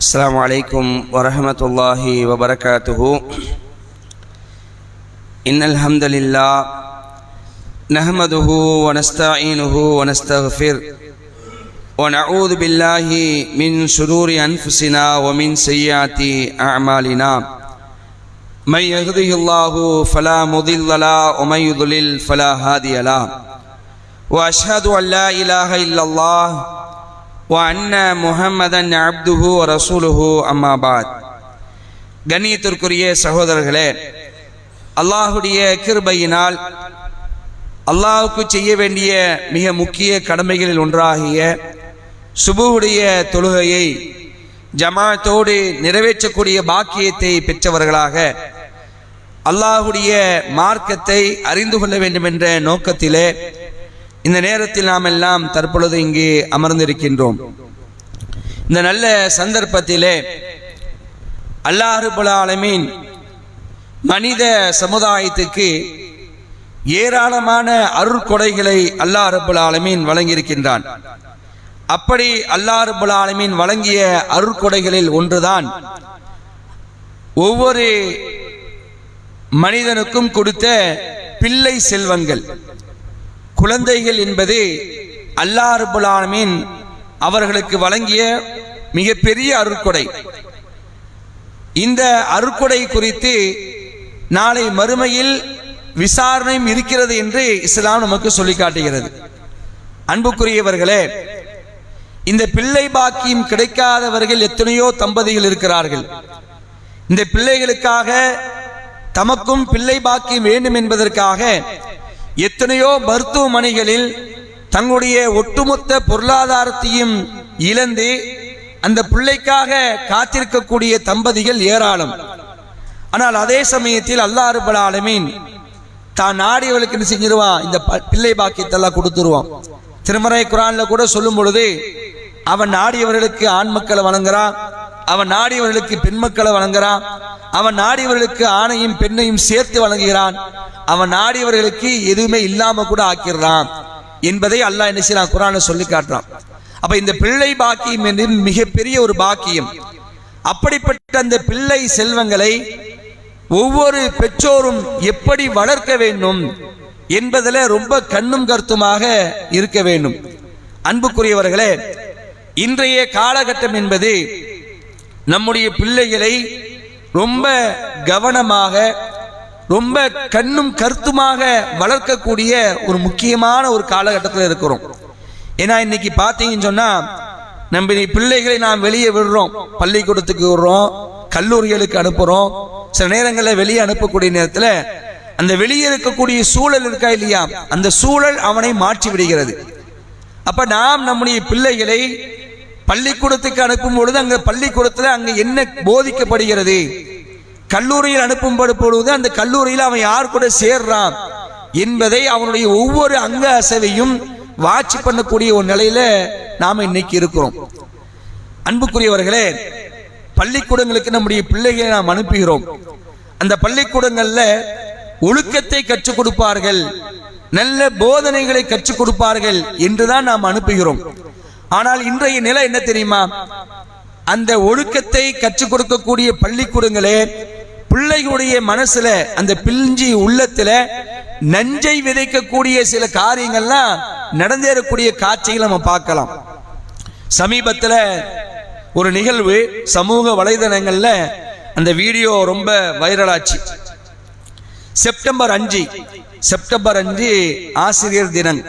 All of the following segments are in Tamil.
السلام عليكم ورحمة الله وبركاته. إن الحمد لله نحمده ونستعينه ونستغفره ونعوذ بالله من شرور أنفسنا ومن سيئات أعمالنا. من يهده الله فلا مضل له ومن يضلل فلا هادي له. وأشهد أن لا إله إلا الله وأن محمدا عبده ورسوله أما بعد. கண்ணியத்திற்குரிய சகோதரர்களே, அல்லாஹுடைய கிருபையினால் அல்லாஹுக்கு செய்ய வேண்டிய மிக முக்கிய கடமைகளில் ஒன்றாகிய சுபுஹுடைய தொழுகையை ஜமாஅத்தோடு நிறைவேற்றக்கூடிய பாக்கியத்தை பெற்றவர்களாக அல்லாஹுடைய மார்க்கத்தை அறிந்து கொள்ள வேண்டும் என்ற நோக்கத்திலே இந்த நேரத்தில் நாம் எல்லாம் தற்பொழுது இங்கே அமர்ந்திருக்கின்றோம். இந்த நல்ல சந்தர்ப்பத்திலே அல்லாஹ் ரப்பல் ஆலமீன் மனித சமுதாயத்துக்கு ஏராளமான அருட்கொடைகளை அல்லாஹ் ரப்பல் ஆலமீன் வழங்கியிருக்கின்றான். அப்படி அல்லாஹ் ரப்பல் ஆலமீன் வழங்கிய அருட்கொடைகளில் ஒன்றுதான் ஒவ்வொரு மனிதனுக்கும் கொடுத்த பிள்ளை செல்வங்கள். குழந்தைகள் என்பது அல்லாஹ் ரப்பல் ஆலமீன் அவர்களுக்கு வழங்கிய மிகப்பெரிய அருட்கொடை. இந்த அருட்கொடை குறித்து நாளை மறுமையில் விசாரணையும் இருக்கிறது என்று இஸ்லாம் நமக்கு சொல்லி காட்டுகிறது. அன்புக்குரியவர்களே, இந்த பிள்ளை பாக்கியம் கிடைக்காதவர்கள் எத்தனையோ தம்பதிகள் இருக்கிறார்கள். இந்த பிள்ளைகளுக்காக தமக்கும் பிள்ளை பாக்கியம் வேண்டும் என்பதற்காக எத்தனையோ மருத்துவமனைகளில் தங்களுடைய ஒட்டுமொத்த பொருளாதாரத்தையும் இழந்து அந்த பிள்ளைக்காக காத்திருக்கக்கூடிய தம்பதிகள் ஏராளம். ஆனால் அதே சமயத்தில் அல்லாஹ் ரப்பல் ஆலமீன் தான் நாடியவர்களுக்கு என்ன செஞ்சிருவான், இந்த பிள்ளை பாக்கியத்தெல்லாம் கொடுத்துருவான். திருமறை குர்ஆன்ல கூட சொல்லும் பொழுது அவன் நாடியவர்களுக்கு ஆண் மக்களை வழங்குறான், அவன் நாடியவர்களுக்கு பெண் மக்களை வழங்குறான், அவன் நாடியவர்களுக்கு ஆணையும் பெண்ணையும் சேர்த்து வழங்குகிறான், அவன் நாடியவர்களுக்கு எதுவுமே இல்லாம கூட ஆக்கிடுறான் என்பதை அல்லாஹ் என்ன செய்யறான், குர்ஆன்ல சொல்லி காட்டுறான். அப்ப இந்த பிள்ளை பாக்கியம் என்பது மிகப்பெரிய ஒரு பாக்கியம். அப்படிப்பட்ட அந்த பிள்ளை செல்வங்களை ஒவ்வொரு பெற்றோரும் எப்படி வளர்க்க வேண்டும் என்பதில் ரொம்ப கண்ணும் கருத்துமாக இருக்க வேண்டும். அன்புக்குரியவர்களே, இன்றைய காலகட்டம் என்பது நம்முடைய பிள்ளைகளை ரொம்ப கவனமாக ரொம்ப கண்ணும் கருத்துமாக வளர்க்கக்கூடிய ஒரு முக்கியமான ஒரு காலகட்டத்தில் இருக்கிறோம். ஏன்னா இன்னைக்கு பார்த்தீங்கன்னு சொன்னா நம்ம பிள்ளைகளை நாம் வெளியே விடுறோம், பள்ளிக்கூடத்துக்கு விடுறோம், கல்லூரிகளுக்கு அனுப்புறோம். சில நேரங்களில் வெளியே அனுப்பக்கூடிய நேரத்தில் அந்த வெளியே இருக்கக்கூடிய சூழல் இருக்கா இல்லையா, அந்த சூழல் அவனை மாற்றி விடுகிறது. அப்ப நாம் நம்முடைய பிள்ளைகளை பள்ளிக்கூடத்துக்கு அனுப்பும் பொழுது அங்க பள்ளிக்கூடத்துல அங்க என்ன போதிக்கப்படுகிறது, கல்லூரியில் அனுப்பும் பொழுது அந்த கல்லூரியில் அவன் யார் கூட சேர்றான் என்பதை அவனுடைய ஒவ்வொரு அங்க அசைவையும் வாட்சி பண்ணக்கூடிய ஒரு நிலையில நாம இன்னைக்கு இருக்கிறோம். அன்புக்குரியவர்களே, பள்ளிக்கூடங்களுக்கு நம்முடைய பிள்ளைகளை நாம் அனுப்புகிறோம். அந்த பள்ளிக்கூடங்கள்ல ஒழுக்கத்தை கற்றுக் கொடுப்பார்கள், நல்ல போதனைகளை கற்றுக் கொடுப்பார்கள் என்றுதான் நாம் அனுப்புகிறோம். ஆனால் இன்றைய நிலை என்ன தெரியுமா, அந்த ஒழுக்கத்தை கற்றுக் கொடுக்கக்கூடிய பள்ளிக்கூடங்களே பிள்ளைகளுடைய மனசுல அந்த பிஞ்சு உள்ளத்துல நஞ்சை விதைக்கக்கூடிய சில காரியங்கள்லாம் நடந்தேறக்கூடிய காட்சிகளை நம்ம பார்க்கலாம். சமீபத்துல ஒரு நிகழ்வு சமூக வலைதளங்கள்ல அந்த வீடியோ ரொம்ப வைரலாச்சு. செப்டம்பர் 5 ஆசிரியர் தினம்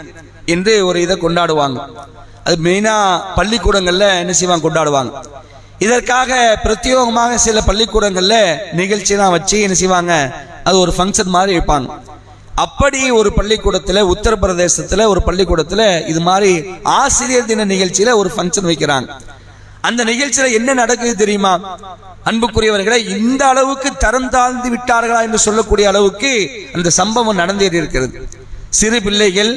என்று ஒரு இதை கொண்டாடுவாங்க. அது மெயினா பள்ளிக்கூடங்கள்ல என்ன செய்வாங்க, கொண்டாடுவாங்க. இதற்காக பிரத்யேகமாக சில பள்ளிக்கூடங்கள்ல நிகழ்ச்சியெல்லாம் வச்சு என்ன செய்வாங்க, அது ஒரு ஃபங்க்ஷன் மாதிரி வைப்பாங்க. அப்படி ஒரு பள்ளிக்கூடத்துல உத்தரப்பிரதேசத்துல ஒரு பள்ளிக்கூடத்துல இது மாதிரி ஆசிரியர் தின நிகழ்ச்சியில ஒரு ஃபங்க்ஷன் வைக்கிறாங்க. அந்த நிகழ்ச்சியில என்ன நடக்குது தெரியுமா அன்புக்குரியவர்களை, இந்த அளவுக்கு தரம் தாழ்ந்து விட்டார்களா என்று சொல்லக்கூடிய அளவுக்கு அந்த சம்பவம் நடந்தேறி இருக்கிறது. சிறு பிள்ளைகள்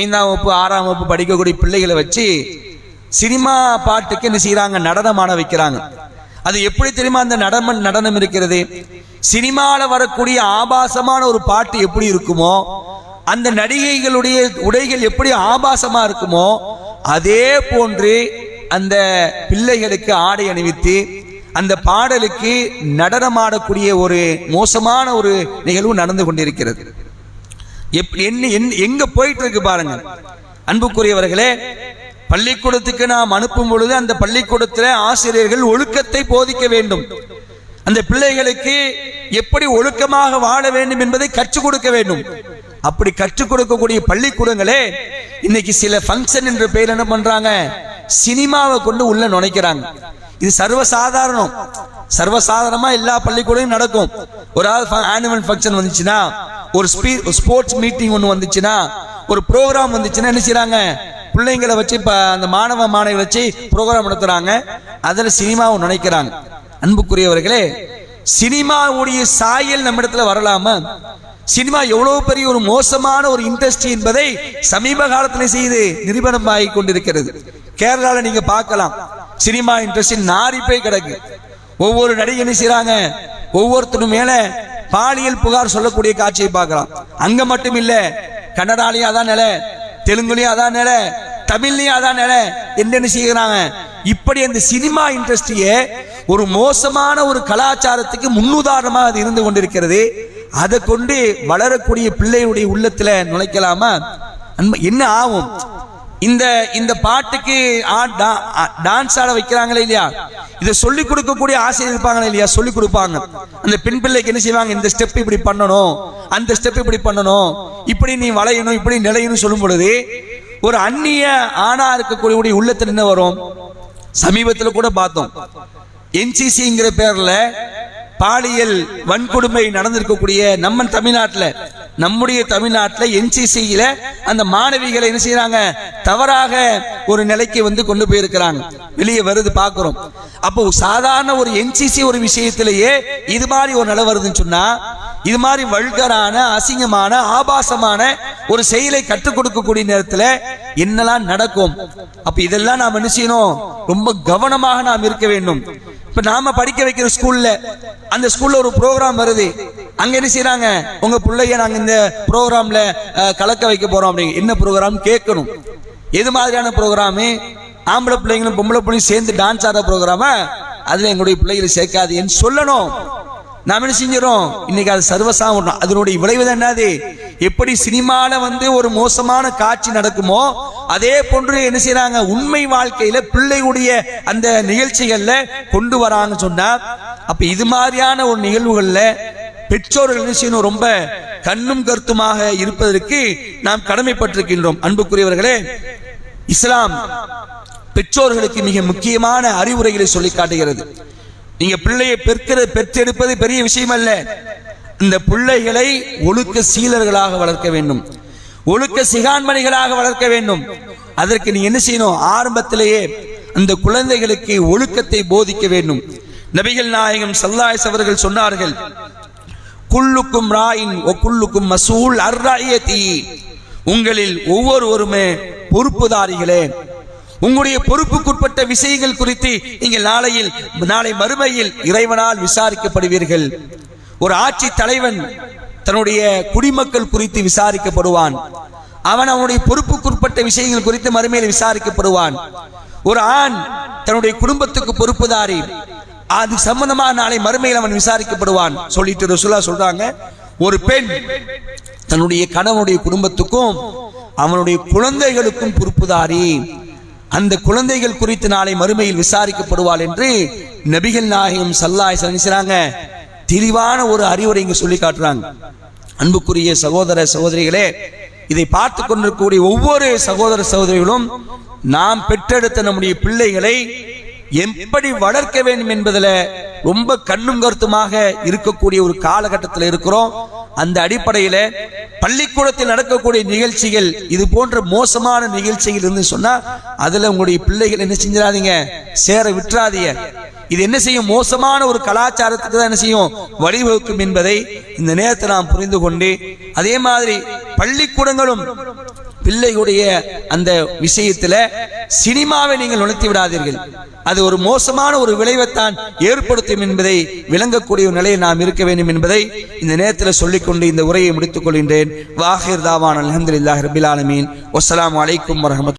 5ஆம் வகுப்பு 6ஆம் வகுப்பு படிக்கக்கூடிய பிள்ளைகளை வச்சு சினிமா பாட்டுக்கு என்ன செய்யறாங்க, நடனமான வைக்கிறாங்க. அது எப்படி தெரியுமா, அந்த நடனம் இருக்கிறது, சினிமால வரக்கூடிய ஆபாசமான ஒரு பாட்டு எப்படி இருக்குமோ, அந்த நடிகைகளுடைய உடைகள் எப்படி ஆபாசமா இருக்குமோ, அதே போன்று அந்த பிள்ளைகளுக்கு ஆடை அணிவித்து அந்த பாடலுக்கு நடனமாடக்கூடிய ஒரு மோசமான ஒரு நிகழ்வு நடந்து கொண்டிருக்கிறது. எங்க போயிட்டு இருக்கு பாருங்க அன்புக்குரியவர்களே. பள்ளிக்கூடத்துக்கு நாம் அனுப்பும் பொழுது அந்த பள்ளிக்கூடத்தில் ஆசிரியர்கள் ஒழுக்கத்தை போதிக்க வேண்டும். அந்த பிள்ளைகளுக்கு எப்படி ஒழுக்கமாக வாழ வேண்டும் என்பதை கற்றுக் கொடுக்க வேண்டும். அப்படி கற்றுக் கொடுக்கக்கூடிய பள்ளிக்கூடங்களே இன்னைக்கு சில ஃபங்க்ஷன் என்ற பெயர் என்ன பண்றாங்க, சினிமாவை கொண்டு உள்ள நுழைக்கிறாங்க. இது சர்வசாதாரணமா எல்லா பள்ளிக்கூடமும் நடக்கும். ஒரு ஆனுவல் ஃபங்க்ஷன் வந்துச்சுன்னா, ஒரு ஸ்போர்ட்ஸ் மீட்டிங் ஒன்று வந்துச்சுன்னா, ஒரு ப்ரோக்ராம் வந்துச்சுன்னா என்ன செய்யறாங்க, பிள்ளைங்களை வச்சு அந்த மாணவிகளை வச்சு ப்ரோக்ராம் நடத்துறாங்க. அதுல சினிமாவை நுழைக்கிறாங்க. அன்புக்குரியவர்களே, சினிமாவுடைய சாயல் நம்ம இடத்துல வரலாமா? சினிமா எவ்வளவு பெரிய ஒரு மோசமான ஒரு இண்டஸ்ட்ரி என்பதை சமீப காலத்தில் செய்து நிரூபணம் ஆகி கொண்டிருக்கிறது. கேரளால நீங்க பார்க்கலாம், சினிமா இண்டஸ்ட்ரி நாரி போய் கிடக்கு. ஒவ்வொரு நடிகை செய்யறாங்க, ஒவ்வொருத்தரும் மேல பாலியல் புகார் சொல்லக்கூடிய காட்சியை பார்க்கலாம். அங்க மட்டும் இல்ல, கன்னடாலையும் அதான் நிலை, தெலுங்குலயும் அதான் நிலை, தமிழ்லயும் அதான் நிலை. என்ன செய்யறாங்க? இப்படி அந்த சினிமா இண்டஸ்ட்ரியே ஒரு மோசமான ஒரு கலாச்சாரத்துக்கு முன்னுதாரணமாக அது இருந்து கொண்டிருக்கிறது. அதை கொண்டு வளரக்கூடிய பிள்ளைகளுடைய உள்ளத்துல நுழைக்கலாமா? என்ன ஆகும்? இந்த பாட்டுக்கு டான்ஸ் ஆட வைக்கிறாங்களே இல்லையா, இதை சொல்லிக் கொடுக்கக்கூடிய ஆசிரியர் இருப்பாங்களே இல்லையா, சொல்லிக் கொடுப்பாங்க. அந்த பெண் பிள்ளைக்கு என்ன செய்வாங்க, இந்த ஸ்டெப் இப்படி பண்ணணும், அந்த ஸ்டெப் இப்படி பண்ணணும், இப்படி நீ வளையணும், இப்படி நிலையணும் சொல்லும் பொழுது ஒரு அந்நிய ஆணா இருக்கக்கூடிய உள்ளத்தில் என்ன வரும்? சமீபத்தில் கூட பார்த்தோம், என்சிசிங்கிற பேர்ல பாலியல் வன்கொடுமை நடந்திருக்கக்கூடிய நம்முடைய தமிழ்நாட்டில் என்சிசியில அந்த மாணவிகளை என்ன செய்யறாங்க, தவறாக ஒரு நிலைக்கு கொண்டு போயிருக்கிறாங்க. வெளியே வருது பார்க்கிறோம். அப்போ சாதாரண ஒரு என்சிசி ஒரு விஷயத்திலேயே இது மாதிரி ஒரு நிலை வருதுன்னு சொன்னா, இது மாதிரி வல்கரான அசிங்கமான ஆபாசமான ஒரு செயலை கற்றுக் கொடுக்கக்கூடிய நேரத்தில் என்னெல்லாம் நடக்கும்? அப்ப இதெல்லாம் நாம் என்ன செய்யணும், ரொம்ப கவனமாக நாம் இருக்க வேண்டும். இப்ப நாம படிக்க வைக்கிற ஸ்கூல்ல, அந்த ஸ்கூல்ல ஒரு ப்ரோக்ராம் வருது, அங்க என்ன செய்யறாங்க, உங்க பிள்ளைய நாங்க இந்த ப்ரோக்ராம்ல கலக்க வைக்க போறோம் அப்படிங்க. என்ன ப்ரோக்ராம் கேட்கணும், எது மாதிரியான ப்ரோக்ராம், ஆம்பளை பிள்ளைங்களும் பொம்பளை பிள்ளைங்க சேர்ந்து டான்ஸ் ஆடுற ப்ரோக்ராம அதுல எங்களுடைய பிள்ளைகளை சேர்க்காதுன்னு சொல்லணும். நாம என்ன செஞ்சிடறோம், இன்னைக்கு அது சர்வசாதாரணம். அதனுடைய விளைவு என்னது? எப்படி சினிமால ஒரு மோசமான காட்சி நடக்குமோ அதே போன்று என்ன செய்யறாங்க, உண்மை வாழ்க்கையில பிள்ளைகளுடைய அந்த நிகழ்ச்சிகள்ல கொண்டு வராங்க சொன்னா, அப்ப இது மாதிரியான ஒரு நிகழ்வுகள்ல பெற்றோர்கள் என்ன செய்யணும், ரொம்ப கண்ணும் கருத்துமாக இருப்பதற்கு நாம் கடமைப்பட்டிருக்கின்றோம். அன்புக்குரியவர்களே, இஸ்லாம் பெற்றோர்களுக்கு மிக முக்கியமான அறிவுரைகளை சொல்லி காட்டுகிறது. நீங்க பிள்ளையை பெற்றெடுப்பது பெரிய விஷயம் அல்ல. இந்த பிள்ளைகளை ஒழுக்க சீலர்களாக வளர்க்க வேண்டும், ஒழுக்க சிகான்மணிகளாக வளர்க்க வேண்டும். அதற்கு நீ என்ன செய்யணும், ஆரம்பத்திலேயே அந்த குழந்தைகளுக்கு ஒழுக்கத்தை போதிக்க வேண்டும். நபிகள் நாயகம் ஸல்லல்லாஹு அலைஹி அவர்கள் சொன்னார்கள், குல்லுக்கும் ராயின் வ குல்லுக்கும் மஸ்ஊல் அர் ரஅயதி. உங்களில் ஒவ்வொருவருமே பொறுப்புதாரிகளே. உங்களுடைய பொறுப்புக்குட்பட்ட விஷயங்கள் குறித்து நீங்கள் நாளை மறுமையில் இறைவனால் விசாரிக்கப்படுவீர்கள். ஒரு ஆட்சி தலைவன் தன்னுடைய குடிமக்கள் குறித்து விசாரிக்கப்படுவான். அவனுடைய பொறுப்புக்குட்பட்ட விஷயங்கள் குறித்து மறுமையில் விசாரிக்கப்படுவான். ஒரு ஆண் தன்னுடைய குடும்பத்துக்கு பொறுப்புதாரி, அது சம்பந்தமாக நாளை மறுமையில் அவன் விசாரிக்கப்படுவான் சொல்லிட்டு ரசூலுல்லாஹ் சொல்றாங்க, ஒரு பெண் தன்னுடைய கணவனுடைய குடும்பத்துக்கும் அவனுடைய குழந்தைகளுக்கும் பொறுப்புதாரி, அந்த குழந்தைகள் குறித்து நாளை மறுமையில் விசாரிக்கப்படுவாள் என்று நபிகள் நாயகம் ஸல்லல்லாஹு அலைஹி வஸல்லம் தெளிவான ஒரு அறிவுரை இங்கு சொல்லி காட்டுறாங்க. அன்புக்குரிய சகோதர சகோதரிகளே, இதை பார்த்து கொண்டிருக்கக்கூடிய ஒவ்வொரு சகோதர சகோதரிகளும் நாம் பெற்றெடுத்த நம்முடைய பிள்ளைகளை எப்படி வளர்க்க வேண்டும் என்பதில் ரொம்ப கண்ணும் கருத்துமாக இருக்கக்கூடிய ஒரு காலகட்டத்தில் இருக்கிறோம். அந்த அடிப்படையில பள்ளிக்கூடத்தில் நடக்கக்கூடிய நிகழ்ச்சிகள் இது போன்ற மோசமான நிகழ்ச்சிகள் இருந்து சொன்னா அதுல உங்களுடைய பிள்ளைகள் என்ன செஞ்சிடாதீங்க, சேர விட்டுறாதீங்க. இது என்ன செய்யும், மோசமான ஒரு கலாச்சாரத்துக்கு தான் என்ன செய்யும், வழிவகுக்கும் என்பதை இந்த நேரத்தை நாம் புரிந்து கொண்டு, அதே மாதிரி பள்ளிக்கூடங்களும் பிள்ளைகளுடைய அந்த விஷயத்துல சினிமாவை நீங்கள் நுழைத்து விடாதீர்கள். அது ஒரு மோசமான ஒரு விளைவைத்தான் ஏற்படுத்தும் என்பதை விளங்கக்கூடிய ஒரு நிலையில் நாம் இருக்க வேண்டும் என்பதை இந்த நேரத்தில் சொல்லிக்கொண்டு இந்த உரையை முடித்துக் கொள்கின்றேன். வாஹிர் தாவான் அல்ஹம்துலில்லாஹி ரப்பில் ஆலமீன். வஸ்ஸலாமு அலைக்கும் வரஹ்மத்துல்லாஹி.